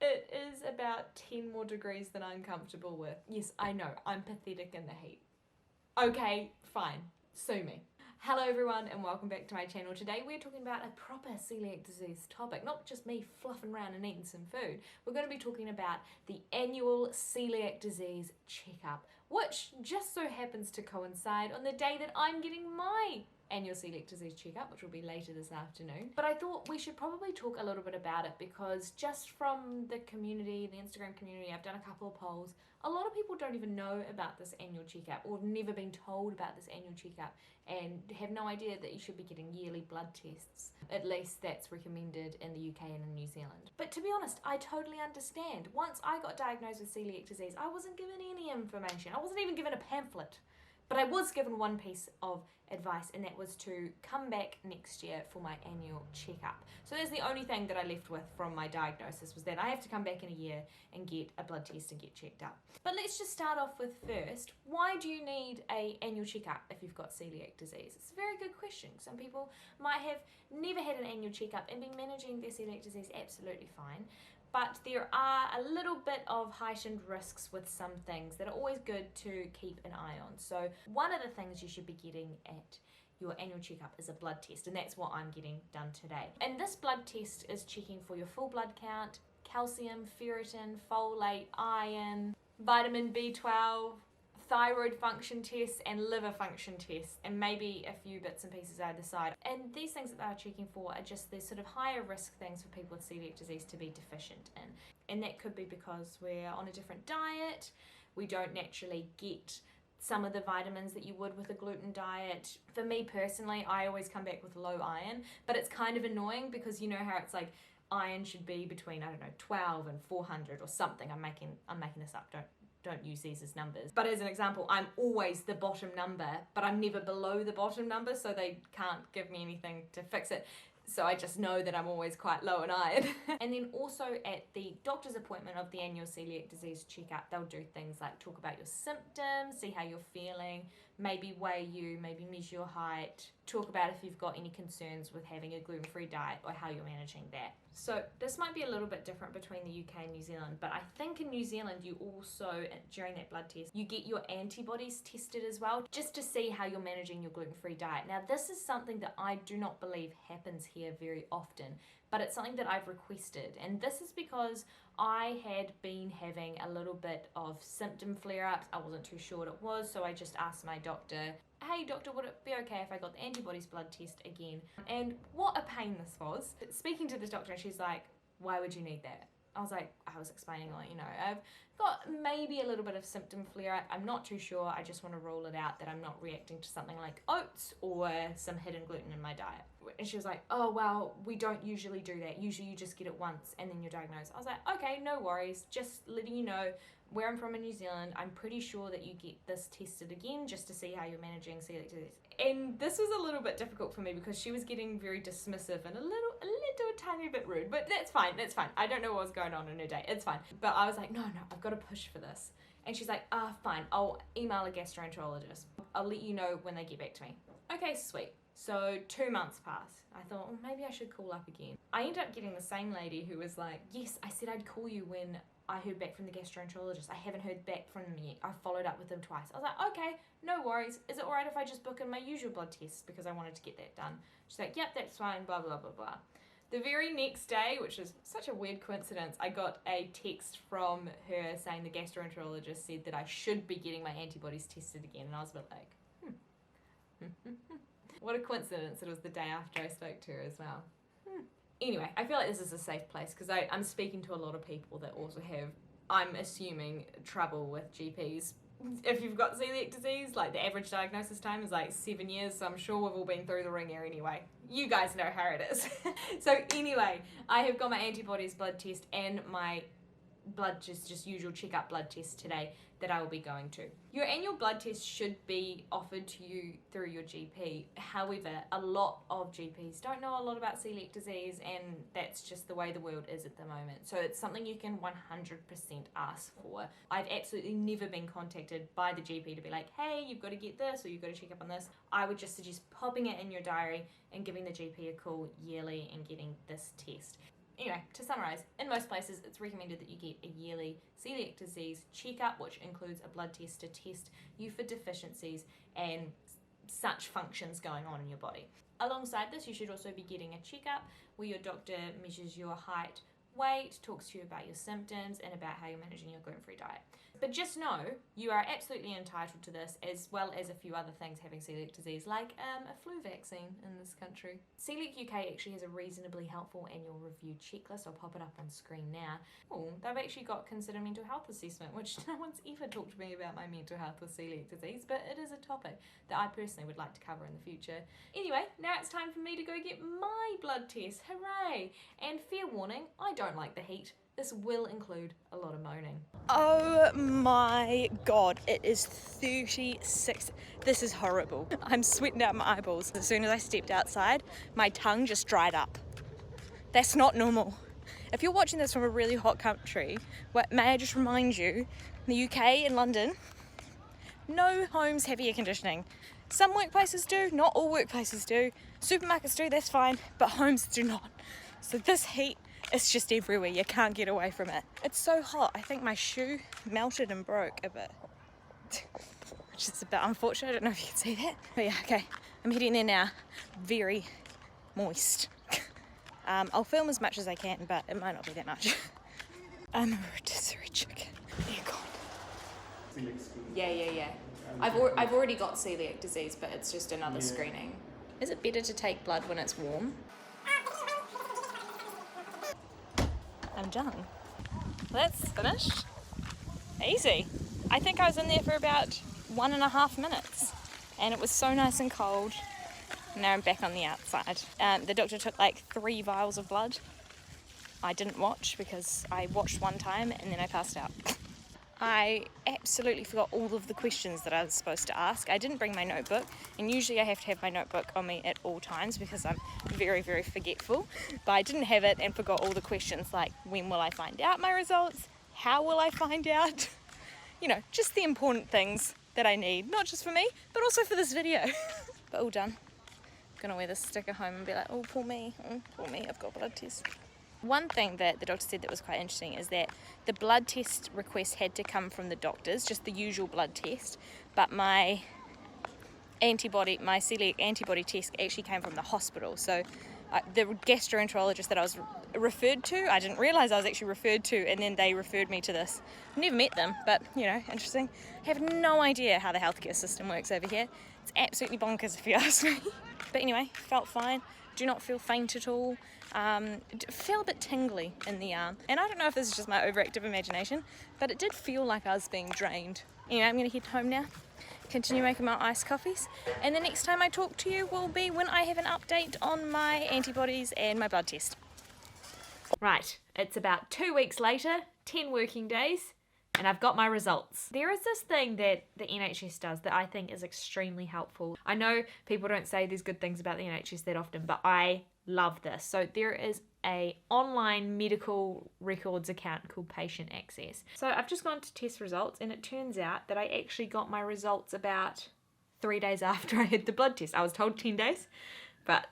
It is about 10 more degrees than I'm comfortable with. Yes, I know, I'm pathetic in the heat. Okay, fine, sue me. Hello everyone and welcome back to my channel. Today we're talking about a proper celiac disease topic, not just me fluffing around and eating some food. We're going to be talking about the annual celiac disease checkup, which just so happens to coincide on the day that I'm getting my annual celiac disease checkup, which will be later this afternoon. But I thought we should probably talk a little bit about it because just from the community, the Instagram community, I've done a couple of polls. A lot of people don't even know about this annual checkup or have never been told about this annual checkup and have no idea that you should be getting yearly blood tests. At least that's recommended in the UK and in New Zealand. But to be honest, I totally understand. Once I got diagnosed with celiac disease, I wasn't given any information. I wasn't even given a pamphlet. But I was given one piece of advice, and that was to come back next year for my annual checkup. So that's the only thing that I left with from my diagnosis, was that I have to come back in a year and get a blood test and get checked up. But let's just start off with first, why do you need an annual checkup if you've got celiac disease? It's a very good question. Some people might have never had an annual checkup and been managing their celiac disease absolutely fine. But there are a little bit of heightened risks with some things that are always good to keep an eye on. So one of the things you should be getting at your annual checkup is a blood test, and that's what I'm getting done today. And this blood test is checking for your full blood count, calcium, ferritin, folate, iron, vitamin B12, thyroid function tests and liver function tests, and maybe a few bits and pieces either side. And these things that they're checking for are just the sort of higher risk things for people with celiac disease to be deficient in. And that could be because we're on a different diet, we don't naturally get some of the vitamins that you would with a gluten diet. For me personally, I always come back with low iron, but it's kind of annoying because you know how it's like iron should be between, I don't know, 12 and 400 or something. I'm making this up, don't use these as numbers. But as an example, I'm always the bottom number, but I'm never below the bottom number, so they can't give me anything to fix it. So I just know that I'm always quite low in iron. And then also at the doctor's appointment of the annual celiac disease checkup, they'll do things like talk about your symptoms, see how you're feeling, maybe weigh you, maybe measure your height, talk about if you've got any concerns with having a gluten-free diet or how you're managing that. So this might be a little bit different between the UK and New Zealand, but I think in New Zealand you also, during that blood test, you get your antibodies tested as well, just to see how you're managing your gluten-free diet. Now this is something that I do not believe happens here very often, but it's something that I've requested, and this is because I had been having a little bit of symptom flare-ups. I wasn't too sure what it was, so I just asked my doctor, hey doctor, would it be okay if I got the antibodies blood test again? And what a pain this was. Speaking to this doctor, she's like, why would you need that? I was explaining, like, you know, I've got maybe a little bit of symptom flare-up. I'm not too sure. I just want to rule it out that I'm not reacting to something like oats or some hidden gluten in my diet. And she was like, oh, well, we don't usually do that. Usually you just get it once and then you're diagnosed. I was like, okay, no worries. Just letting you know, where I'm from in New Zealand, I'm pretty sure that you get this tested again just to see how you're managing celiac disease. And this was a little bit difficult for me because she was getting very dismissive and a little tiny bit rude, but that's fine. I don't know what was going on in her day. It's fine. But I was like, no, I've got to push for this. And she's like, fine, I'll email a gastroenterologist. I'll let you know when they get back to me. Okay, sweet. So 2 months passed. I thought, well, maybe I should call up again. I ended up getting the same lady who was like, yes, I said I'd call you when I heard back from the gastroenterologist. I haven't heard back from them yet. I followed up with them twice. I was like, okay, no worries. Is it all right if I just book in my usual blood test because I wanted to get that done? She's like, yep, that's fine, blah, blah, blah, blah. The very next day, which is such a weird coincidence, I got a text from her saying the gastroenterologist said that I should be getting my antibodies tested again. And I was a bit like, What a coincidence it was the day after I spoke to her as well. Anyway, I feel like this is a safe place because I'm speaking to a lot of people that also have, I'm assuming, trouble with GPs. If you've got celiac disease, like the average diagnosis time is like 7 years, so I'm sure we've all been through the ringer anyway. You guys know how it is. So anyway, I have got my antibodies blood test and my blood just usual checkup blood test today that I will be going to. Your annual blood test should be offered to you through your GP. However, a lot of GPs don't know a lot about celiac disease, and that's just the way the world is at the moment. So it's something you can 100% ask for. I've absolutely never been contacted by the GP to be like, hey, you've got to get this or you've got to check up on this. I would just suggest popping it in your diary and giving the GP a call yearly and getting this test. Anyway, to summarise, in most places it's recommended that you get a yearly celiac disease checkup, which includes a blood test to test you for deficiencies and such functions going on in your body. Alongside this, you should also be getting a checkup where your doctor measures your height, weight, talks to you about your symptoms and about how you're managing your gluten-free diet. But just know you are absolutely entitled to this, as well as a few other things having celiac disease, like a flu vaccine in this country. Celiac UK actually has a reasonably helpful annual review checklist. I'll pop it up on screen now. Oh, they've actually got consider mental health assessment, which no one's ever talked to me about my mental health with celiac disease, but it is a topic that I personally would like to cover in the future. Anyway, now it's time for me to go get my blood test. Hooray! And fair warning, I don't like the heat. This will include a lot of moaning. Oh my god, it is 36. This is horrible. I'm sweating out my eyeballs. As soon as I stepped outside, my tongue just dried up. That's not normal. If you're watching this from a really hot country, may I just remind you, in the UK, in London, no homes have air conditioning. Some workplaces do, not all workplaces do. Supermarkets do, that's fine, but homes do not. So this heat, it's just everywhere. You can't get away from it. It's so hot. I think my shoe melted and broke a bit, which is a bit unfortunate. I don't know if you can see that. But yeah, okay. I'm heading there now. Very moist. I'll film as much as I can, but it might not be that much. I'm a rotisserie chicken. They're gone. Yeah. I've already got celiac disease, but it's just another screening. Is it better to take blood when it's warm? I'm done. That's finished. Easy. I think I was in there for about 1.5 minutes and it was so nice and cold. Now I'm back on the outside. The doctor took like 3 vials of blood. I didn't watch because I watched one time and then I passed out. I absolutely forgot all of the questions that I was supposed to ask. I didn't bring my notebook, and usually I have to have my notebook on me at all times because I'm very, very forgetful. But I didn't have it and forgot all the questions like, when will I find out my results? How will I find out? You know, just the important things that I need, not just for me, but also for this video. But all done. I'm gonna wear this sticker home and be like, oh, poor me, I've got blood tests. One thing that the doctor said that was quite interesting is that the blood test request had to come from the doctors, just the usual blood test, but my celiac antibody test actually came from the hospital. So the gastroenterologist that I was referred to, I didn't realise I was actually referred to, and then they referred me to this. I've never met them, but you know, interesting. I have no idea how the healthcare system works over here. It's absolutely bonkers if you ask me. But anyway, felt fine. Do not feel faint at all. Feel a bit tingly in the arm, and I don't know if this is just my overactive imagination, but it did feel like I was being drained. Anyway, I'm going to head home now, continue making my iced coffees, and the next time I talk to you will be when I have an update on my antibodies and my blood test. Right, it's about 2 weeks later, 10 working days, and I've got my results. There is this thing that the NHS does that I think is extremely helpful. I know people don't say these good things about the NHS that often, but I love this. So there is a online medical records account called Patient Access. So I've just gone to test results, and it turns out that I actually got my results about 3 days after I had the blood test. I was told 10 days, but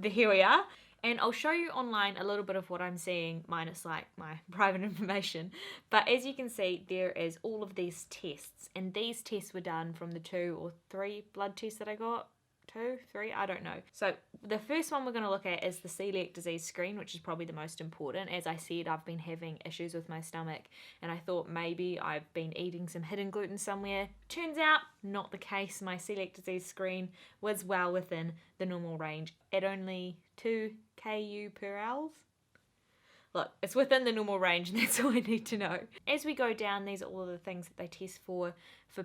here we are. And I'll show you online a little bit of what I'm seeing, minus like my private information. But as you can see, there is all of these tests, and these tests were done from the 2 or 3 blood tests that I got. 2, 3, I don't know. So the first one we're going to look at is the celiac disease screen, which is probably the most important. As I said, I've been having issues with my stomach, and I thought maybe I've been eating some hidden gluten somewhere. Turns out, not the case. My celiac disease screen was well within the normal range at only 2 Ku per hour. Look, it's within the normal range, and that's all I need to know. As we go down, these are all of the things that they test for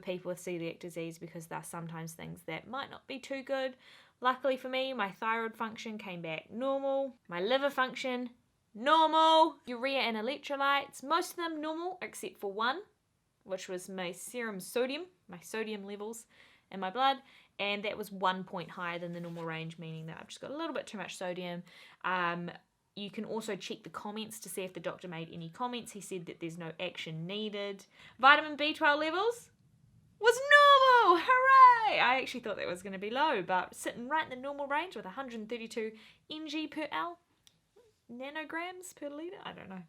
people with celiac disease, because there are sometimes things that might not be too good. Luckily for me, my thyroid function came back normal. My liver function, normal. Urea and electrolytes, most of them normal, except for one, which was my serum sodium, my sodium levels in my blood, and that was 1 point higher than the normal range, meaning that I've just got a little bit too much sodium. You can also check the comments to see if the doctor made any comments. He said that there's no action needed. Vitamin B12 levels was normal! Hooray! I actually thought that was going to be low, but sitting right in the normal range with 132 mg per hour. nanograms per litre? I don't know.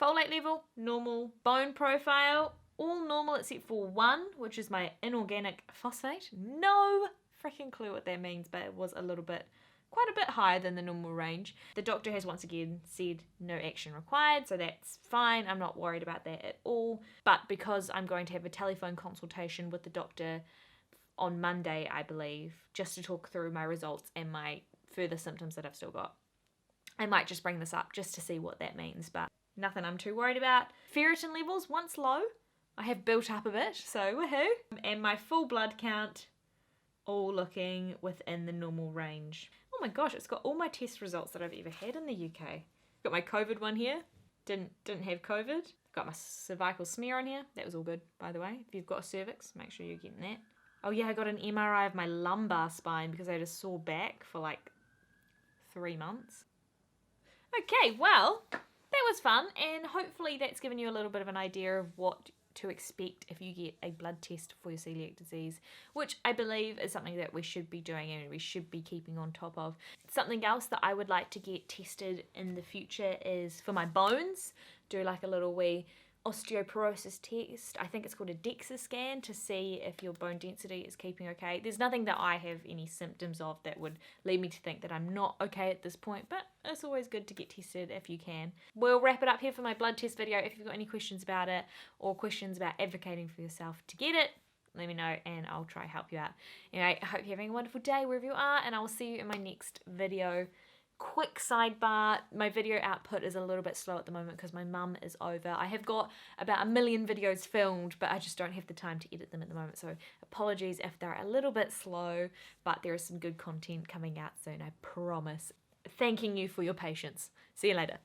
Folate level, normal. Bone profile, all normal except for one, which is my inorganic phosphate. No freaking clue what that means, but it was quite a bit higher than the normal range. The doctor has once again said no action required, so that's fine. I'm not worried about that at all. But because I'm going to have a telephone consultation with the doctor on Monday, I believe, just to talk through my results and my further symptoms that I've still got, I might just bring this up just to see what that means, but nothing I'm too worried about. Ferritin levels, once low, I have built up a bit, so woohoo. And my full blood count, all looking within the normal range. Oh my gosh, it's got all my test results that I've ever had in the UK. Got my COVID one here. Didn't have COVID. Got my cervical smear on here. That was all good, by the way. If you've got a cervix, make sure you're getting that. Oh yeah, I got an MRI of my lumbar spine because I had a sore back for like 3 months. Okay, well, that was fun, and hopefully that's given you a little bit of an idea of what to expect if you get a blood test for your celiac disease, which I believe is something that we should be doing and we should be keeping on top of. Something else that I would like to get tested in the future is for my bones. Do like a little wee osteoporosis test. I think it's called a DEXA scan to see if your bone density is keeping okay. There's nothing that I have any symptoms of that would lead me to think that I'm not okay at this point, but it's always good to get tested if you can. We'll wrap it up here for my blood test video. If you've got any questions about it or questions about advocating for yourself to get it, let me know and I'll try to help you out. Anyway, I hope you're having a wonderful day wherever you are, and I will see you in my next video. Quick sidebar, my video output is a little bit slow at the moment because my mum is over. I have got about 1 million videos filmed, but I just don't have the time to edit them at the moment, so apologies if they're a little bit slow, but there is some good content coming out soon, I promise. Thanking you for your patience. See you later.